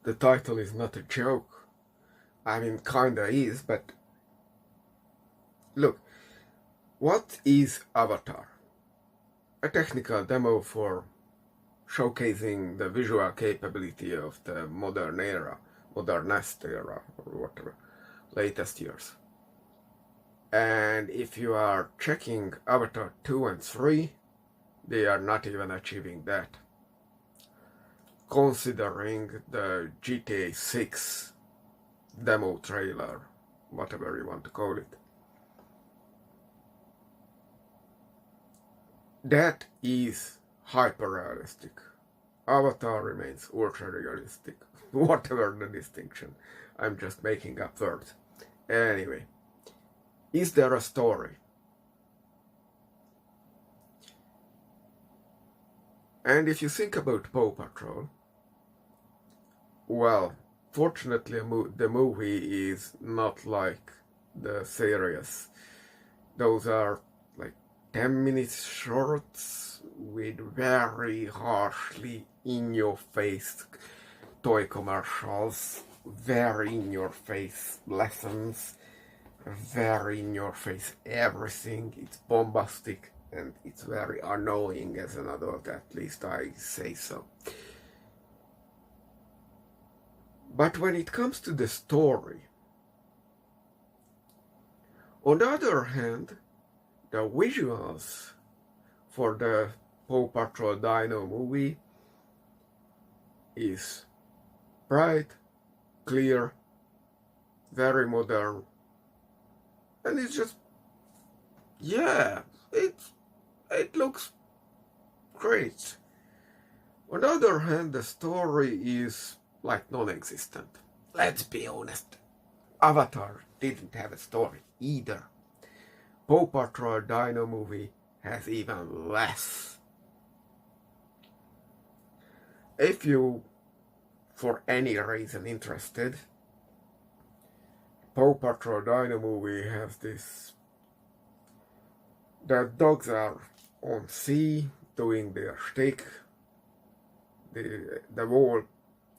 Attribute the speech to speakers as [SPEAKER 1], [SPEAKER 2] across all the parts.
[SPEAKER 1] the title is not a joke. I mean, kinda is, but look, what is Avatar? A technical demo for showcasing the visual capability of the modern era, modernist era, or whatever, latest years. And if you are checking Avatar 2 and 3, they are not even achieving that. Considering the GTA 6 demo trailer, whatever you want to call it. That is hyper-realistic. Avatar remains ultra-realistic. Whatever the distinction. I'm just making up words. Anyway, is there a story? And if you think about Paw Patrol, well, fortunately the movie is not like the series. Those are like 10 minutes shorts with very harshly in-your-face toy commercials, very in-your-face lessons, very in-your-face everything. It's bombastic and it's very annoying as an adult, at least I say so. But when it comes to the story, on the other hand, the visuals for the Paw Patrol Dino movie is bright, clear, very modern, and it's just, yeah, it looks great. On the other hand, the story is like non-existent. Let's be honest. Avatar didn't have a story either. Paw Patrol Dino movie has even less. If you, for any reason, interested, Paw Patrol Dino movie has this. The dogs are on sea doing their shtick. The whole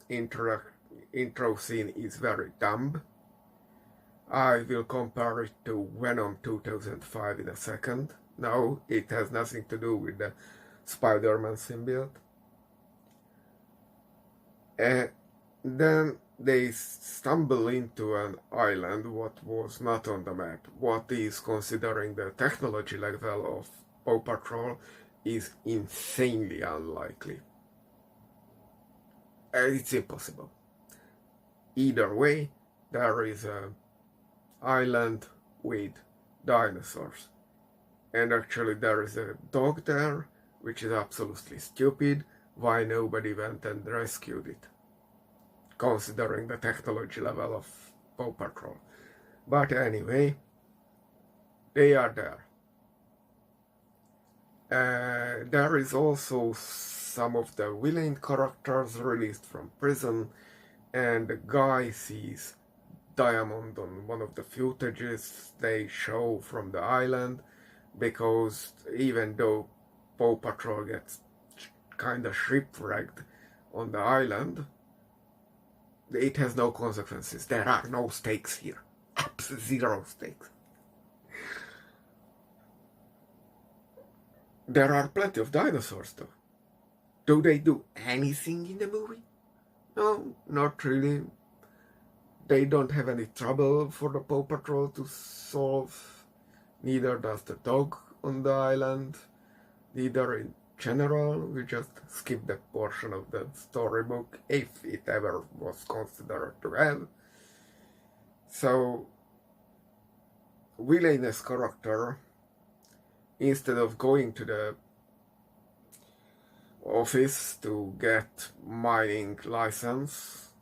[SPEAKER 1] intro scene is very dumb. I will compare it to Venom 2005 in a second. No, it has nothing to do with the Spider-Man symbiote. Then they stumble into an island what was not on the map. What is, considering the technology level of Paw Patrol, is insanely unlikely. It's impossible. Either way, there is an island with dinosaurs. And actually there is a dog there, which is absolutely stupid. Why nobody went and rescued it, considering the technology level of Paw Patrol. But anyway, they are there. There is also some of the villain characters released from prison, and the guy sees Diamond on one of the footages they show from the island, because even though Paw Patrol gets kinda shipwrecked on the island, it has no consequences. There are no stakes here. Zero stakes. There are plenty of dinosaurs though. Do they do anything in the movie? No, not really. They don't have any trouble for the Paw Patrol to solve. Neither does the dog on the island. Neither in general. We just skip that portion of the storybook, if it ever was considered to have. So, villainous character, instead of going to the office to get mining license,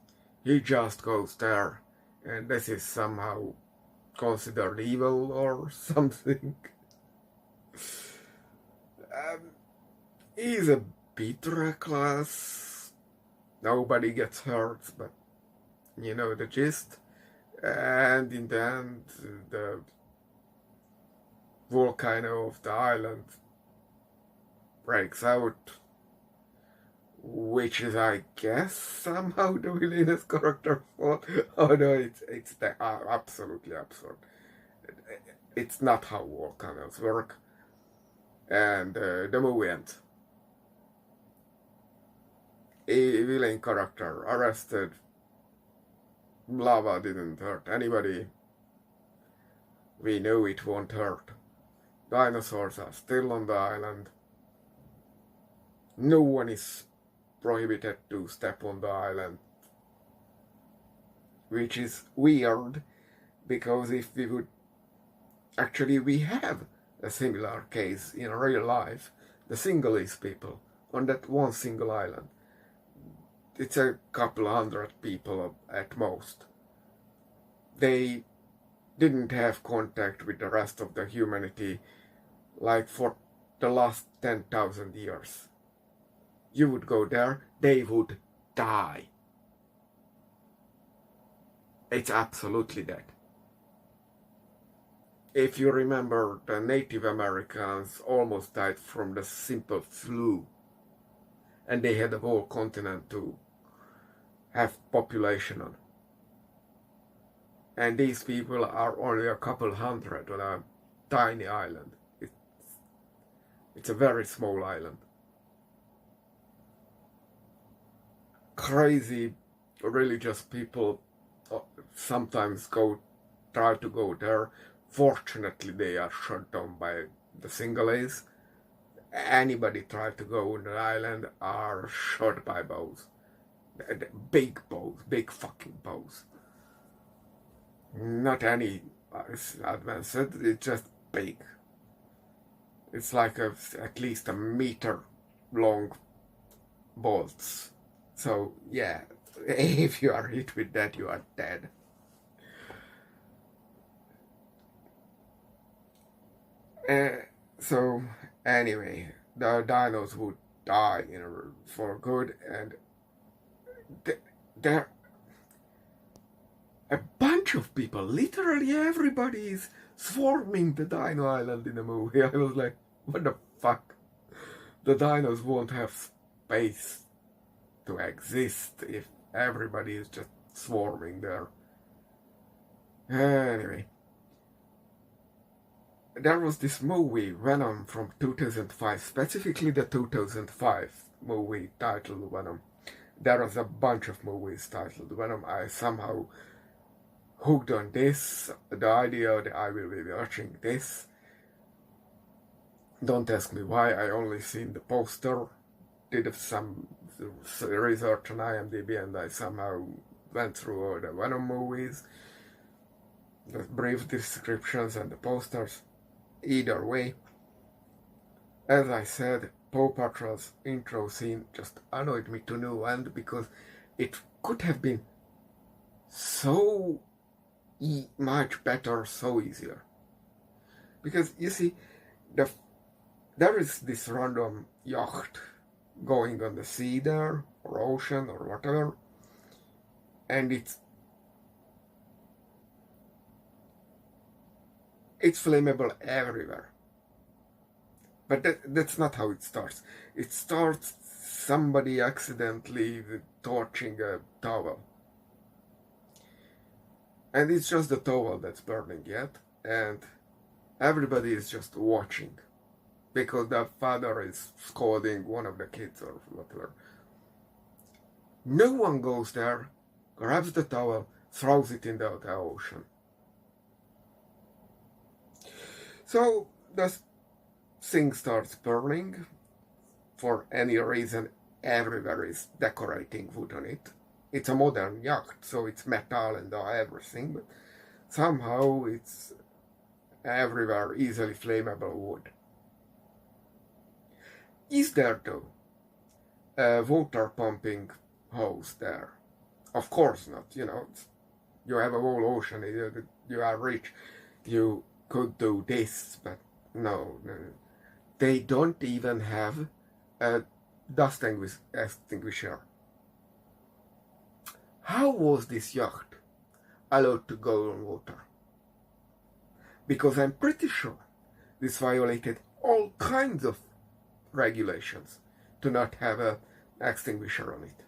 [SPEAKER 1] he just goes there, and this is somehow considered evil or something. He's a bit reckless. Nobody gets hurt, but you know the gist. And in the end, the volcano of the island breaks out which is, I guess, somehow the villainous character fault. Oh no, it's absolutely absurd. It's not how volcanoes work. And the movie ends. A villain character arrested. Lava didn't hurt anybody. We know it won't hurt. Dinosaurs are still on the island. No one is prohibited to step on the island. Which is weird, because if we would... Actually, we have a similar case in real life. The Singalese people on that one single island. It's a couple hundred people at most. They didn't have contact with the rest of the humanity like for the last 10,000 years. You would go there, they would die. It's absolutely that. If you remember, the Native Americans almost died from the simple flu, and they had a whole continent to have population on. And these people are only a couple hundred on a tiny island. It's a very small island. Crazy religious people sometimes try to go there. Fortunately, they are shut down by the Singalese. Anybody try to go on the island are shot by bows. Big bows, big fucking bows. Not any advanced, it's just big. It's like at least a meter long bolts. So yeah, if you are hit with that, you are dead. So anyway, the dinos would die for good, and there a bunch of people, literally everybody, is swarming the Dino Island in the movie. I was like, what the fuck? The dinos won't have space to exist if everybody is just swarming there. Anyway, there was this movie, Venom, from 2005, specifically the 2005 movie titled Venom. There was a bunch of movies titled Venom. I somehow hooked on this, the idea that I will be watching this. Don't ask me why, I only seen the poster, did some research on IMDb, and I somehow went through all the Venom movies, the brief descriptions and the posters. Either way, as I said, Paw Patrol's intro scene just annoyed me to no end, because it could have been so much better, so easier. Because you see, there is this random yacht going on the sea there, or ocean, or whatever, and it's flammable everywhere. But that's not how it starts. It starts somebody accidentally torching a towel. And it's just the towel that's burning yet, and everybody is just watching, because the father is scolding one of the kids or whatever. No one goes there, grabs the towel, throws it in the ocean. So the thing starts burning. For any reason, everywhere is decorating wood on it. It's a modern yacht, so it's metal and everything, but somehow it's everywhere easily flammable wood. Is there, though, a water pumping hose there? Of course not, you know. You have a whole ocean, you are rich, you could do this, but no. They don't even have a dust extinguisher. How was this yacht allowed to go on water? Because I'm pretty sure this violated all kinds of regulations to not have a extinguisher on it.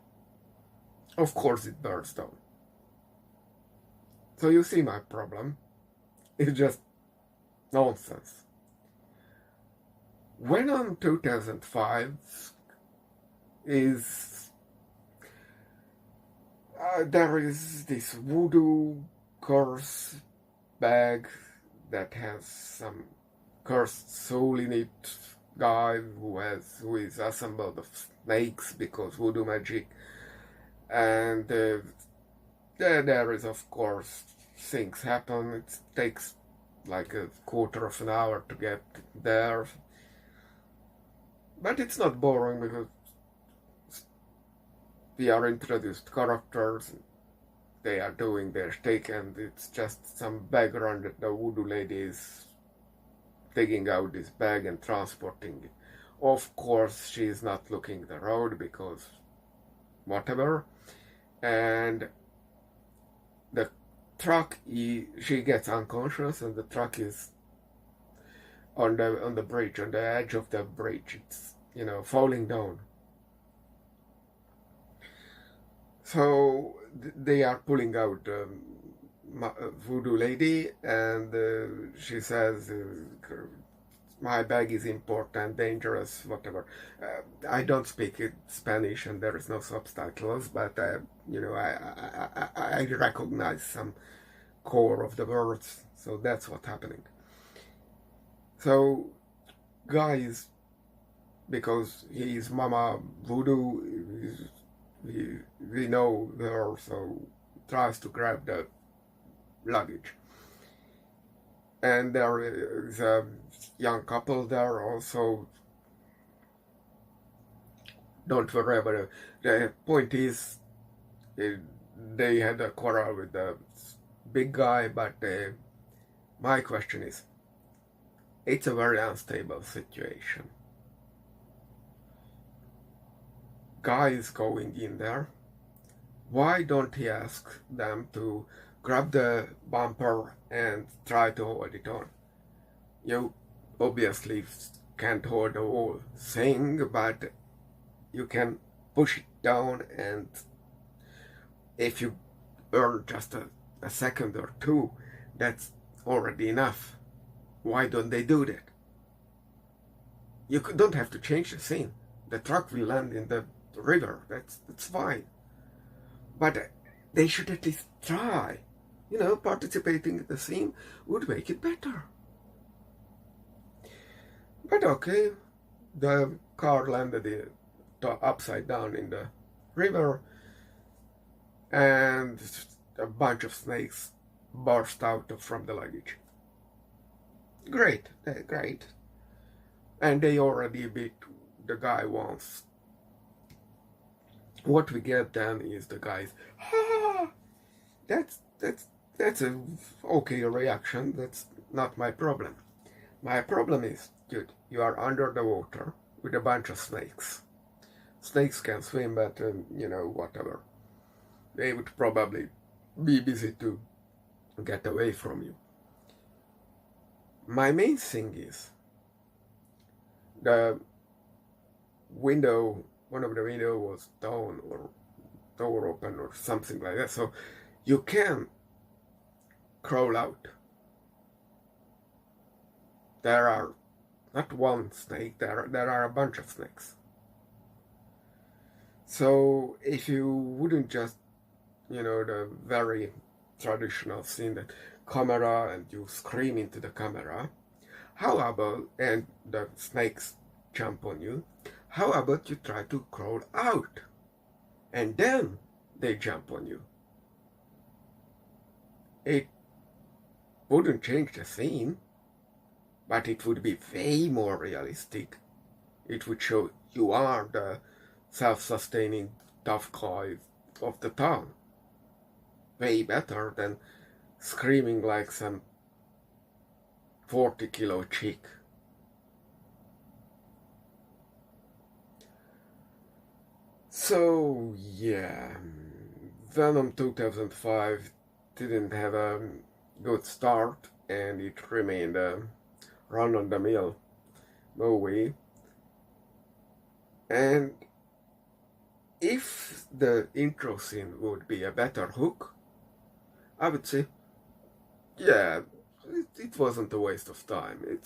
[SPEAKER 1] Of course it burns down. So you see my problem. It's just nonsense. When on 2005 is there is this voodoo curse bag that has some cursed soul in it, guy who is assembled of snakes because voodoo magic, and there is of course things happen. It takes like a quarter of an hour to get there, but it's not boring because we are introduced characters, they are doing their shtick, and it's just some background that the voodoo lady is taking out this bag and transporting it. Of course, she is not looking the road because whatever, and the truck, she gets unconscious, and the truck is on the bridge, on the edge of the bridge. It's falling down. So they are pulling out voodoo lady, and she says, my bag is important, dangerous, whatever. I don't speak Spanish and there is no subtitles, but I recognize some core of the words, so that's what's happening. So guys, because he's Mama Voodoo, we know her, so tries to grab the luggage. And there is a young couple there also. Don't worry about it. The point is, they had a quarrel with the big guy, but my question is, it's a very unstable situation. Guy is going in there. Why don't he ask them to grab the bumper and try to hold it on? You obviously can't hold the whole thing, but you can push it down, and if you earn just a second or two, that's already enough. Why don't they do that? You don't have to change the scene. The truck will land in the river. That's fine. But they should at least try. Participating in the scene would make it better. But okay, the car landed upside down in the river, and a bunch of snakes burst out from the luggage. Great. And they already beat the guy once. What we get then is the guys, that's a okay reaction. That's not my problem. My problem is, dude, you are under the water with a bunch of snakes. Snakes can swim, but whatever. They would probably be busy to get away from you. My main thing is the window. One of the windows was down or door open or something like that, so you can crawl out. There are not one snake, there are a bunch of snakes. So if you wouldn't just, the very traditional scene, that camera and you scream into the camera, how about, and the snakes jump on you, how about you try to crawl out and then they jump on you? It wouldn't change the scene, but it would be way more realistic. It would show you are the self-sustaining tough guy of the town. Way better than screaming like some 40-kilo chick. So yeah, Venom 2005 didn't have a good start, and it remained a run-on-the-mill movie. And If the intro scene would be a better hook, I would say, yeah, it wasn't a waste of time.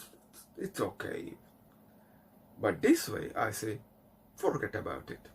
[SPEAKER 1] It's okay. But this way, I say, forget about it.